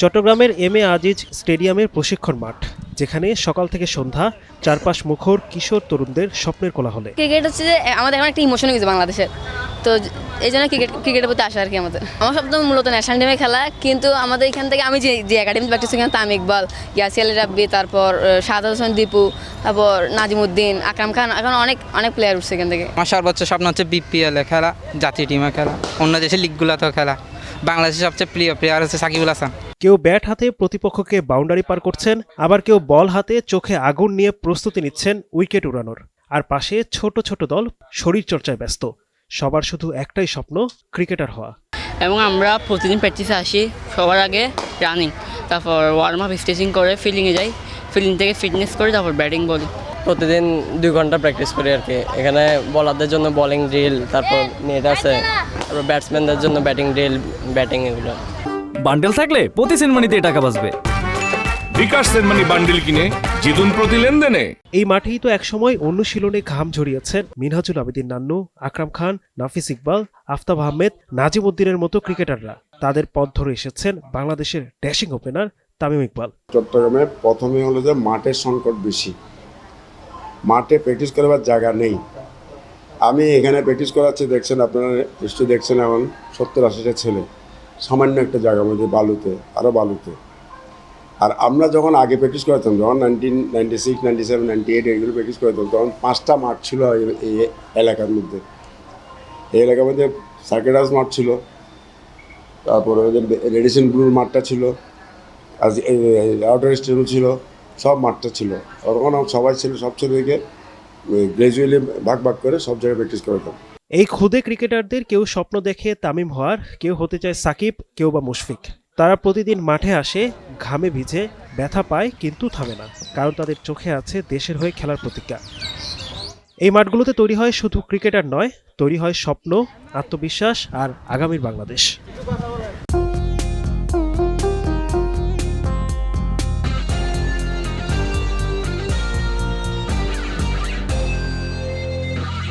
চট্টগ্রামের M A Aziz স্টেডিয়ামের প্রশিক্ষণ মাঠ, যেখানে সকাল থেকে সন্ধ্যা চারপাশ মুখর কিশোর তরুণদের স্বপ্নের কোলাহলে। ক্রিকেট হচ্ছে যে আমাদের এখন একটা ইমোশন হয়ে গেছে বাংলাদেশের, তো এই জন্য ক্রিকেটের প্রতি আসা আর কি আমাদের। আমার সব তো মূলত ন্যাশনাল টিমে খেলা, কিন্তু আমাদের এখান থেকে আমি যে একাডেমিতে প্র্যাকটিস করি, তামিম ইকবাল, ইয়াসিয়াল রাব্বি, তারপর শাহাদাত হোসেন দীপু, তারপর নাজিমুদ্দিন, আকরাম খান, এখন অনেক প্লেয়ার উঠছে এখান থেকে। আমার সর্বোচ্চ স্বপ্ন হচ্ছে বিপিএলে খেলা, জাতীয় টিমে খেলা, অন্য দেশের লিগগুলোতেও খেলা। বাংলাদেশের সবচেয়ে প্রিয় প্লেয়ার হচ্ছে সাকিবুল হাসান। কেউ ব্যাট হাতে প্রতিপক্ষকে বাউন্ডারি পার করছেন, আবার কেউ বল হাতে চোখে আগুন নিয়ে প্রস্তুতি নিচ্ছেন উইকেট উড়ানোর। আর পাশে ছোট ছোট দল শরীরচর্চায় ব্যস্ত। সবার শুধু একটাই স্বপ্ন, ক্রিকেটার হওয়া। এবং আমরা প্রতিদিন প্র্যাকটিসে আসি, সবার আগে রানিং, তারপর ওয়ার্ম আপ স্ট্রেচিং করে ফিল্ডিংয়ে যাই, ফিল্ডিং থেকে ফিটনেস করে তারপর ব্যাটিং বলি। প্রতিদিন 2 ঘন্টা প্র্যাকটিস করি আর কি। এখানে বলারদের জন্য বোলিং ড্রিল, তারপর নেট আছে, তারপর ব্যাটসম্যানদের জন্য ব্যাটিং ড্রিল, ব্যাটিং এগুলো। বান্ডেল থাকলে প্রতি সেনমানিতে টাকা বাঁচবে। বিকাশ সেনমানি বান্ডেল কিনে জিতুন প্রতি লেনদেনে। এই মাঠেই তো একসময় অনুশীলনে ঘাম ঝরিয়েছেন মিনহাজুল আবেদিন নান্নু, আকরাম খান, নাফিস ইকবাল, আফতাব আহমেদ, নাজিমুদ্দিনের মতো ক্রিকেটাররা। তাদের পথ ধরে এসেছেন বাংলাদেশের ড্যাশিং ওপেনার তামিম ইকবাল। চট্টগ্রামে প্রথমে হলো যে মাঠের সংকট বেশি, মাঠে প্র্যাকটিস করার জায়গা নেই। আমি এখানে প্র্যাকটিস করাচ্ছি, দেখছেন আপনারা নিশ্চয়ই দেখছেন, এমন 70-80টা ছেলে সামান্য একটা জায়গার মধ্যে বালুতে, আরও বালুতে। আর আমরা যখন আগে প্র্যাকটিস করাতাম, যখন 1996, 97, 98 এইগুলো প্র্যাকটিস করাতাম, তখন 5টা মাঠ ছিল এই এলাকার মধ্যে। এই এলাকার মধ্যে সার্কিটাস মাঠ ছিল, তারপরে ওদের রেডিসন ব্লুর মাঠটা ছিল, আর আউটার স্টেডিয়াম ছিল, সব মাঠটা ছিল। তখন সবাই ছিল, সব ছেলেকে গ্রাজুয়ালি ভাগ করে সব জায়গায় প্র্যাকটিস করাতাম। এই খুদে ক্রিকেটারদের কেউ স্বপ্ন দেখে তামিম হওয়ার, কেউ হতে চায় সাকিব, কেউ বা মুশফিক। তারা প্রতিদিন মাঠে আসে, ঘামে ভিজে, ব্যথা পায়, কিন্তু থামে না, কারণ তাদের চোখে আছে দেশের হয়ে খেলার প্রতিজ্ঞা। এই মাঠগুলোতে তৈরি হয় শুধু ক্রিকেটার নয়, তৈরি হয় স্বপ্ন, আত্মবিশ্বাস আর আগামীর বাংলাদেশ।